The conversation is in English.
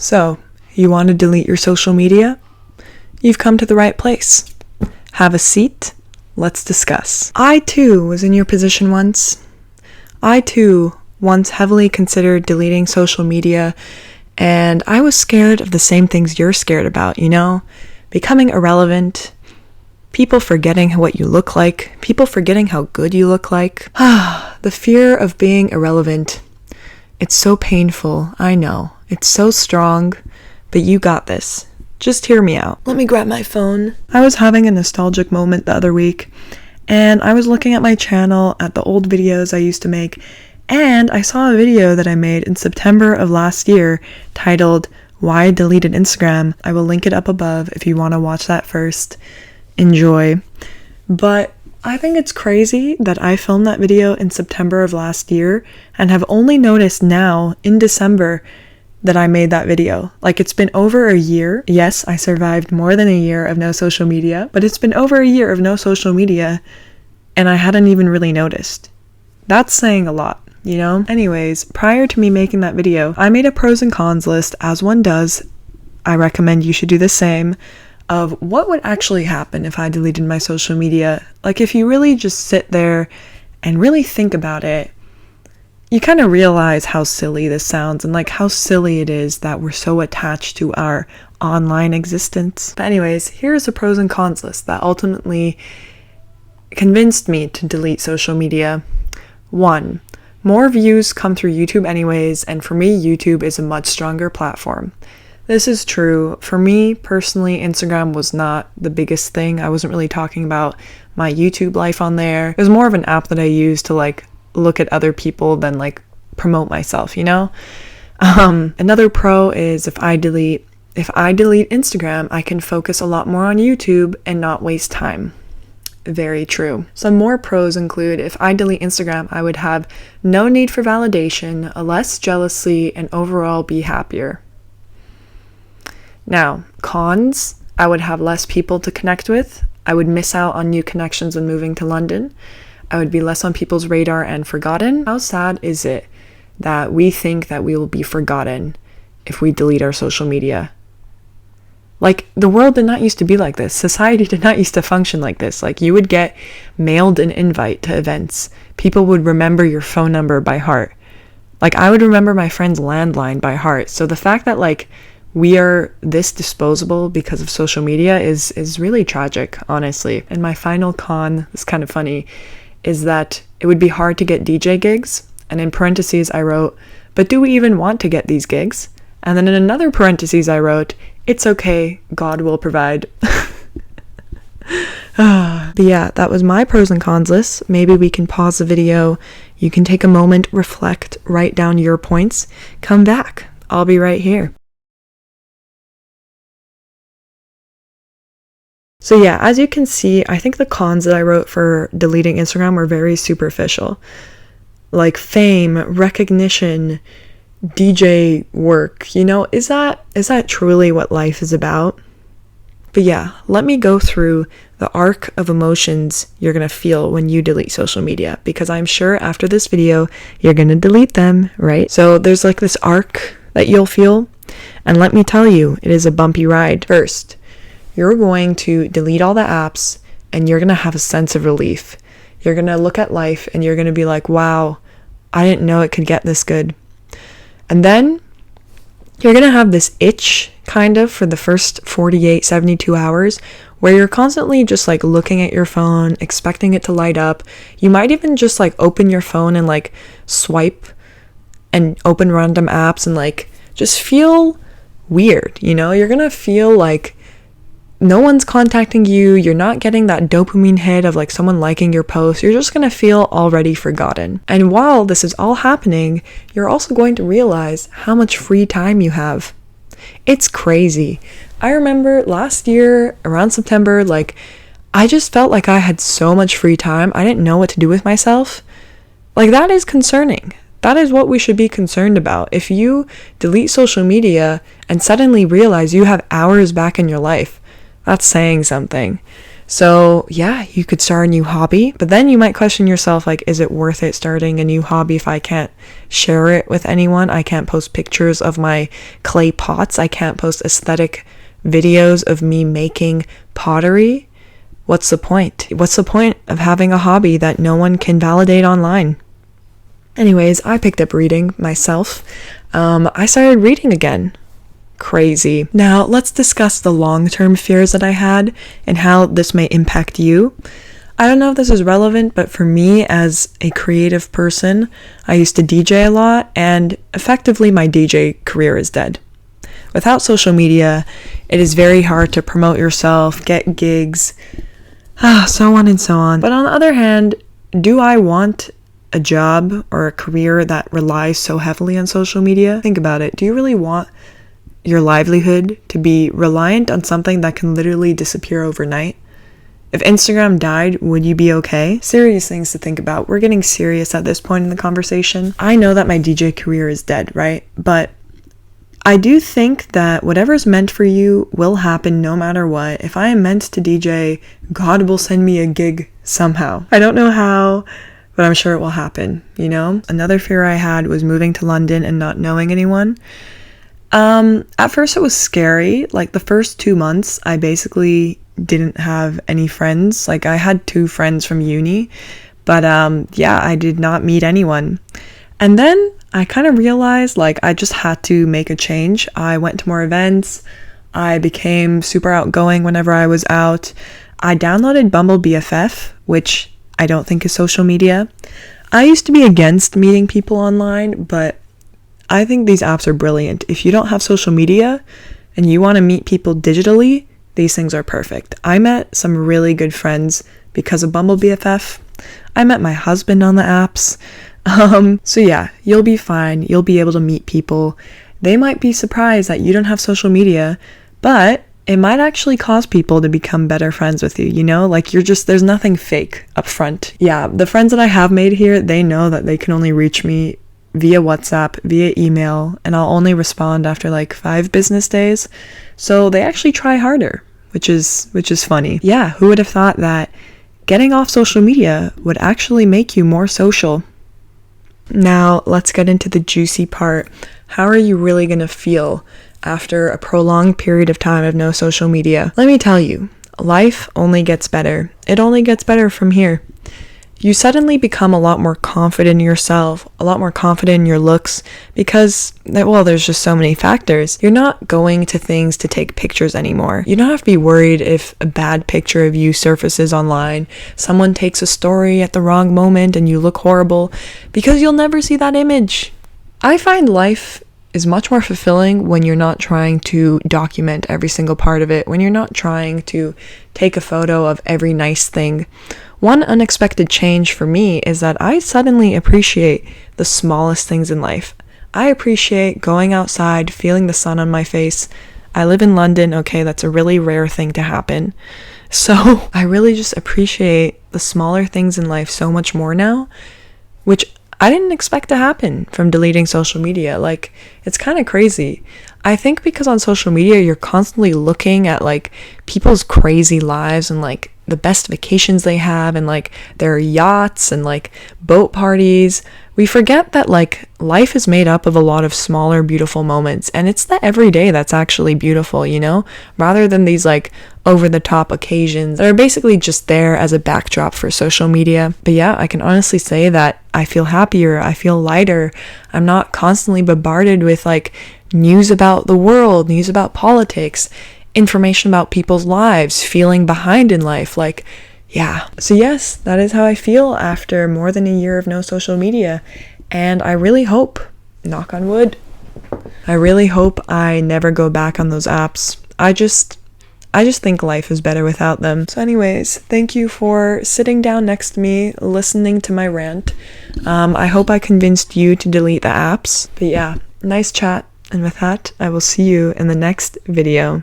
So, you want to delete your social media? You've come to the right place. Have a seat. Let's discuss. I too was in your position once. I too once heavily considered deleting social media, and I was scared of the same things you're scared about, becoming irrelevant, people forgetting what you look like, people forgetting how good you look like. The fear of being irrelevant. It's so painful, I know. It's so strong, but you got this. Just hear me out. Let me grab my phone. I was having a nostalgic moment the other week, and I was looking at my channel, at the old videos I used to make, and I saw a video that I made in September of last year titled, Why I Deleted Instagram. I will link it up above if you want to watch that first. Enjoy. But I think it's crazy that I filmed that video in September of last year and have only noticed now in December that I made that video. Like, it's been over a year. Yes, I survived more than a year of no social media, but it's been over a year of no social media and I hadn't even really noticed. That's saying a lot, Anyways, prior to me making that video, I made a pros and cons list, as one does. I recommend you should do the same, of what would actually happen if I deleted my social media. Like, if you really just sit there and really think about it, you kind of realize how silly this sounds and like how silly it is that we're so attached to our online existence. But anyways, here's a pros and cons list that ultimately convinced me to delete social media. 1, more views come through YouTube anyways, and for me, YouTube is a much stronger platform. This is true. For me, personally, Instagram was not the biggest thing. I wasn't really talking about my YouTube life on there. It was more of an app that I used to look at other people than promote myself, Another pro is if I delete Instagram, I can focus a lot more on YouTube and not waste time. Very true. Some more pros include if I delete Instagram, I would have no need for validation, less jealousy, and overall be happier. Now, cons, I would have less people to connect with. I would miss out on new connections when moving to London. I would be less on people's radar and forgotten. How sad is it that we think that we will be forgotten if we delete our social media? The world did not used to be like this. Society did not used to function like this. You would get mailed an invite to events. People would remember your phone number by heart. I would remember my friend's landline by heart. So the fact that we are this disposable because of social media is really tragic, honestly. And my final con is kind of funny, is that it would be hard to get DJ gigs. And in parentheses, I wrote, but do we even want to get these gigs? And then in another parentheses, I wrote, it's okay, God will provide. But yeah, that was my pros and cons list. Maybe we can pause the video. You can take a moment, reflect, write down your points, come back. I'll be right here. So yeah, as you can see, I think the cons that I wrote for deleting Instagram were very superficial. Fame, recognition, DJ work, is that truly what life is about? But yeah, let me go through the arc of emotions you're going to feel when you delete social media, because I'm sure after this video, you're going to delete them, right? So there's this arc that you'll feel, and let me tell you, it is a bumpy ride. First, you're going to delete all the apps and you're going to have a sense of relief. You're going to look at life and you're going to be like, wow, I didn't know it could get this good. And then you're going to have this itch for the first 48, 72 hours where you're constantly just looking at your phone, expecting it to light up. You might even just open your phone and swipe and open random apps and just feel weird, You're going to feel no one's contacting you, you're not getting that dopamine hit of someone liking your post, you're just gonna feel already forgotten. And while this is all happening, you're also going to realize how much free time you have. It's crazy. I remember last year, around September, I just felt like I had so much free time, I didn't know what to do with myself. That is concerning. That is what we should be concerned about. If you delete social media and suddenly realize you have hours back in your life, that's saying something. So yeah, you could start a new hobby, but then you might question yourself, like, is it worth it starting a new hobby if I can't share it with anyone? I can't post pictures of my clay pots. I can't post aesthetic videos of me making pottery. What's the point? What's the point of having a hobby that no one can validate online? Anyways, I picked up reading myself. I started reading again. Crazy. Now, let's discuss the long-term fears that I had and how this may impact you. I don't know if this is relevant, but for me as a creative person, I used to DJ a lot, and effectively my DJ career is dead. Without social media, it is very hard to promote yourself, get gigs, so on and so on. But on the other hand, do I want a job or a career that relies so heavily on social media? Think about it. Do you really want your livelihood to be reliant on something that can literally disappear overnight? If Instagram died, would you be okay? Serious things to think about. We're getting serious at this point in the conversation. I know that my DJ career is dead, right? But I do think that whatever's meant for you will happen no matter what. If I am meant to DJ, God will send me a gig somehow. I don't know how, but I'm sure it will happen, you know? Another fear I had was moving to London and not knowing anyone. At first it was scary. Like the first 2 months, I basically didn't have any friends. Like I had 2 friends from uni, but yeah, I did not meet anyone. And then I kind of realized like I just had to make a change. I went to more events. I became super outgoing whenever I was out. I downloaded Bumble BFF, which I don't think is social media. I used to be against meeting people online, but I think these apps are brilliant. If you don't have social media and you want to meet people digitally, these things are perfect. I met some really good friends because of Bumble BFF. I met my husband on the apps. So yeah, you'll be fine. You'll be able to meet people. They might be surprised that you don't have social media, but it might actually cause people to become better friends with you, you know? Like there's nothing fake up front. Yeah, the friends that I have made here, they know that they can only reach me via WhatsApp, via email, and I'll only respond after like 5 business days. So they actually try harder, which is funny. Yeah, who would have thought that getting off social media would actually make you more social? Now, let's get into the juicy part. How are you really going to feel after a prolonged period of time of no social media? Let me tell you, life only gets better. It only gets better from here. You suddenly become a lot more confident in yourself, a lot more confident in your looks, because, well, there's just so many factors. You're not going to things to take pictures anymore. You don't have to be worried if a bad picture of you surfaces online, someone takes a story at the wrong moment and you look horrible, because you'll never see that image. I find life is much more fulfilling when you're not trying to document every single part of it, when you're not trying to take a photo of every nice thing. One unexpected change for me is that I suddenly appreciate the smallest things in life. I appreciate going outside, feeling the sun on my face. I live in London, okay, that's a really rare thing to happen. So I really just appreciate the smaller things in life so much more now, which I didn't expect to happen from deleting social media. Like, it's kind of crazy. I think because on social media, you're constantly looking at like people's crazy lives and like the best vacations they have and like their yachts and like boat parties. We forget that like life is made up of a lot of smaller, beautiful moments, and it's the everyday that's actually beautiful, you know, rather than these like over the top occasions that are basically just there as a backdrop for social media. But yeah, I can honestly say that I feel happier, I feel lighter. I'm not constantly bombarded with like news about the world, news about politics, information about people's lives, feeling behind in life. Like, yeah. So yes, that is how I feel after more than a year of no social media. And I really hope, knock on wood, I really hope I never go back on those apps. I just think life is better without them. So anyways, thank you for sitting down next to me, listening to my rant. I hope I convinced you to delete the apps. But yeah, nice chat. And with that, I will see you in the next video.